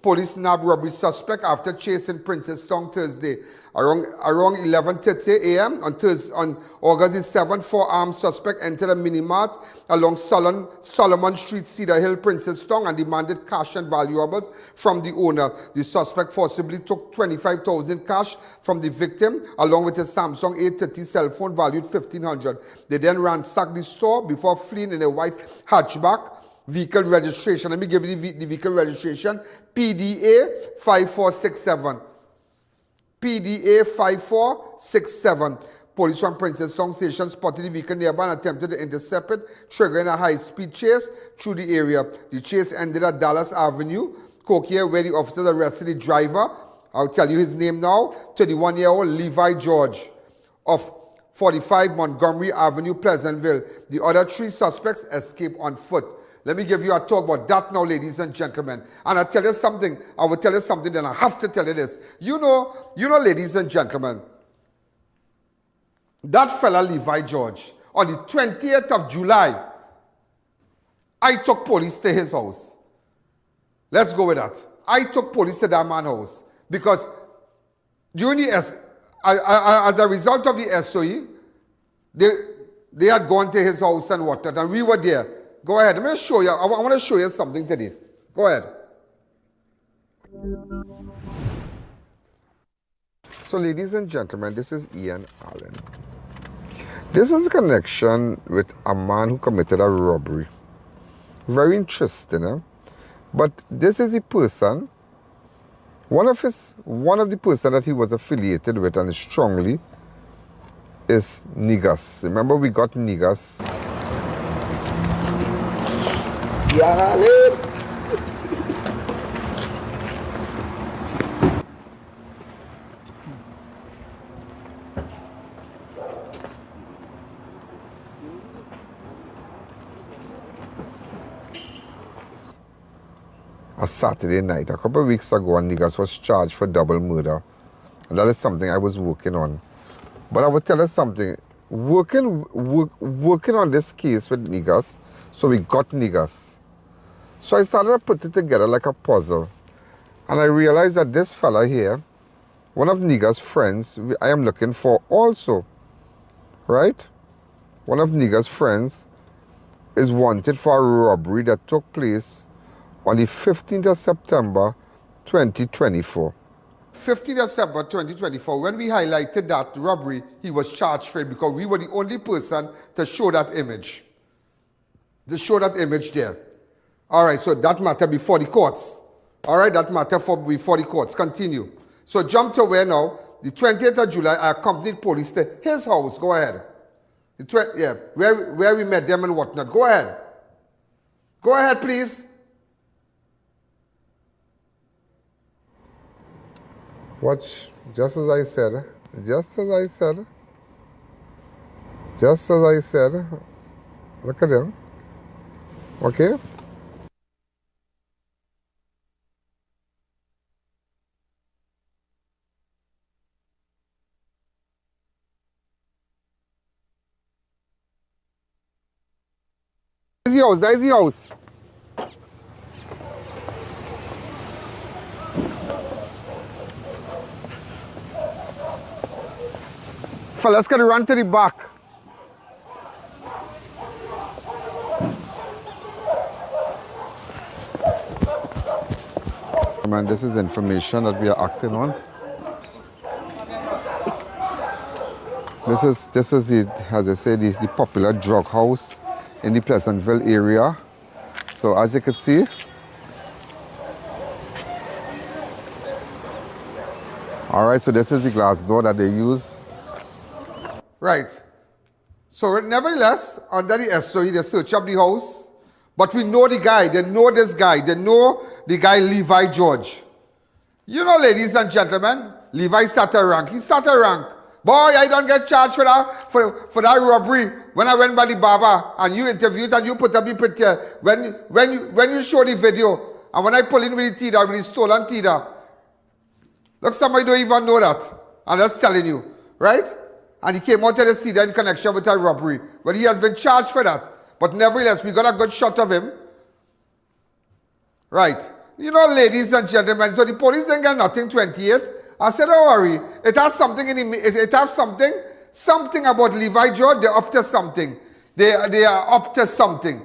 Police nabbed robbery suspect after chasing Princestown Thursday. Around 11:30 a.m. on August 7, 4 armed suspect entered a mini-mart along Solomon Street, Cedar Hill, Princestown, and demanded cash and valuables from the owner. The suspect forcibly took 25,000 cash from the victim, along with a Samsung A30 cell phone valued $1,500. They then ransacked the store before fleeing in a white hatchback. Vehicle registration, let me give you the vehicle registration, PDA 5467. PDA 5467. Police from Princestown Station spotted the vehicle nearby and attempted to intercept it, triggering a high-speed chase through the area. The chase ended at Dallas Avenue, Coquia, where the officers arrested the driver. I'll tell you his name now, 31-year-old Levi George of 45 Montgomery Avenue, Pleasantville. The other 3 suspects escaped on foot. Let me give you a talk about that now, ladies and gentlemen. And I'll tell you something. I will tell you something, then I have to tell you this. You know, ladies and gentlemen, that fella Levi George, on the 20th of July, I took police to his house. Let's go with that. I took police to that man's house. Because during the as a result of the SOE, they had gone to his house and whatnot, and we were there. Go ahead. I'm going to show you. I want to show you something today. Go ahead. So, ladies and gentlemen, this is I.A.N. Allen. This is a connection with a man who committed a robbery. Very interesting, eh? But this is a person, one of the person that he was affiliated with and strongly is niggas. Remember, we got niggas. Yeah, a Saturday night, a couple of weeks ago, and niggas was charged for double murder. And that is something I was working on. But I will tell you something. Working on this case with niggas, so we got niggas. So I started to put it together like a puzzle. And I realized that this fella here, one of niggas' friends, I am looking for also. Right? One of niggas' friends is wanted for a robbery that took place on the 15th of September, 2024. 15th of September 2024, when we highlighted that robbery, he was charged for it because we were the only person to show that image. To show that image there. All right, so that matter before the courts. All right, that matter before the courts. Continue. So jump to where now? The 20th of July, I accompanied police to his house. Go ahead. Where we met them and whatnot. Go ahead. Go ahead, please. Watch, just as I said, look at them, okay? That is the house. Fellas, can run to the back. Man, this is information that we are acting on. This is the, as I said, the popular drug house in the Pleasantville area. So as you can see, all right, so this is the glass door that they use. Right. So nevertheless, under the SOE, they search up the house. But we know the guy. They know this guy. They know the guy Levi George. You know, ladies and gentlemen, Levi started rank. He started rank. Boy, I don't get charged for that for that robbery. When I went by the barber and you interviewed and you put up the picture. When you show the video and when I pull in with the teeter, with the stolen teeter, look, somebody don't even know that. I'm just telling you, right? And he came out to the Cedar in connection with a robbery. But he has been charged for that. But nevertheless, we got a good shot of him. Right. You know, ladies and gentlemen, so the police didn't get nothing 28. I said, don't worry. It has something in it has something about Levi George. They're up to something. They are up to something.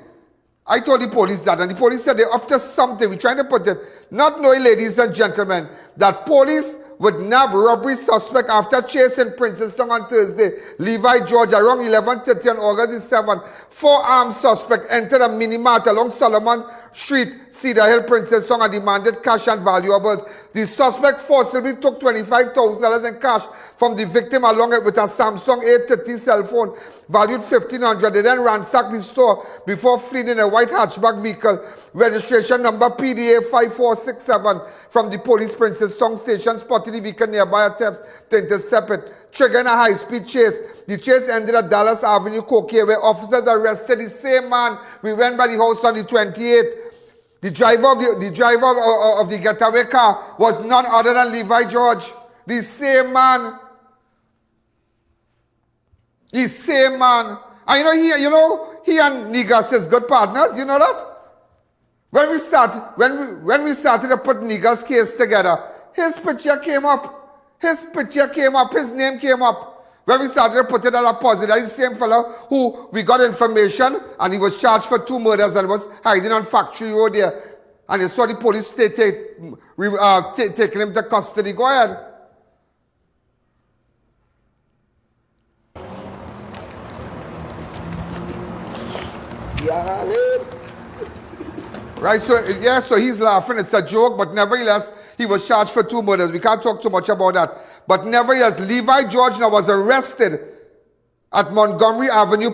I told the police that, and the police said they're up to something. We're trying to put it, not knowing, ladies and gentlemen, that police would nab robbery suspect after chasing Princeton on Thursday. Levi George around 11:30 on August 7. 4 armed suspects entered a mini-mart along Solomon Street, Cedar Hill, Princeton, and demanded cash and valuables. The suspect forcibly took $25,000 in cash from the victim along with a Samsung A30 cell phone valued $1,500. They then ransacked the store before fleeing in a white hatchback vehicle. Registration number PDA 5467 from the police Princeton station spotted the vehicle nearby attempts to intercept it, triggering a high-speed chase. The chase ended at Dallas Avenue, Coquet, where officers arrested the same man we went by the house on the 28th. The driver of the getaway car was none other than Levi George. The same man. The same man. And he and Niggas is good partners. You know that? When we started to put Niggas' case together, his picture came up. His name came up. When we started to put it as a positive, that is the same fellow who we got information and he was charged for 2 murders and was hiding on Factory Road there. And they saw the police taking him to custody. Go ahead. Right, so he's laughing. It's a joke, but nevertheless, he was charged for 2 murders. We can't talk too much about that. But nevertheless, Levi George now was arrested at Montgomery Avenue,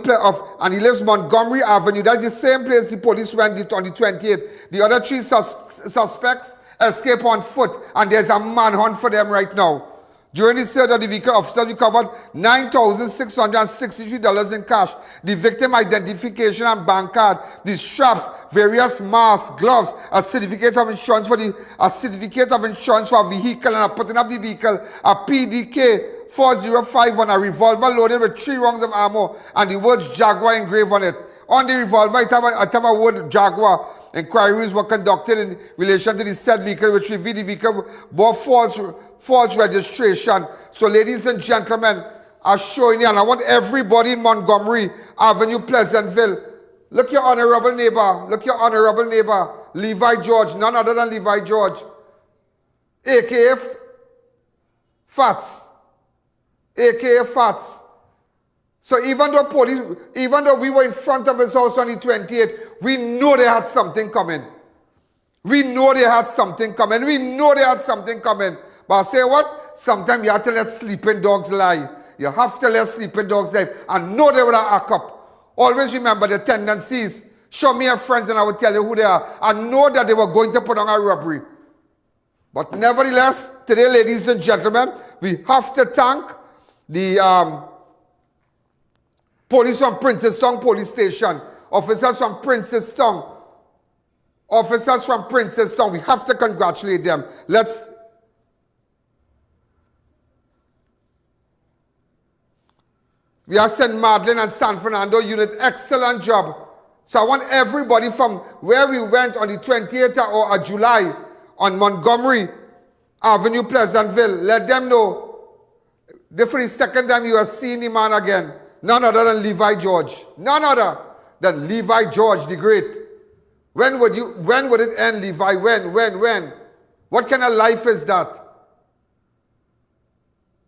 and he lives Montgomery Avenue. That's the same place the police went on the 28th. The other 3 suspects escape on foot, and there's a manhunt for them right now. During the search of the vehicle, officers recovered $9,663 in cash, the victim identification and bank card, the straps, various masks, gloves, a certificate of insurance for a vehicle, and putting up the vehicle, a PDK 4051, a revolver loaded with 3 rounds of ammo, and the words Jaguar engraved on it. On the revolver, it have a word Jaguar. Inquiries were conducted in relation to the said vehicle, which revealed the vehicle bore false registration. So, ladies and gentlemen, I'm showing you, and I want everybody in Montgomery Avenue, Pleasantville, look your honorable neighbor, Levi George, none other than Levi George, a.k.a. Fats. So even though we were in front of his house on the 28th, we know they had something coming. But I say what? Sometimes you have to let sleeping dogs lie. You have to let sleeping dogs lie. And know they will act up. Always remember the tendencies. Show me your friends and I will tell you who they are. I know that they were going to put on a robbery. But nevertheless, today, ladies and gentlemen, we have to thank the police from Princeton Police Station, officers from Princeton. We have to congratulate them. We have sent Madeleine and San Fernando unit, excellent job. So I want everybody from where we went on the 28th of July on Montgomery Avenue, Pleasantville, let them know this for the second time you are seeing the man again. None other than Levi George. None other than Levi George the Great. When would it end, Levi? When? What kind of life is that?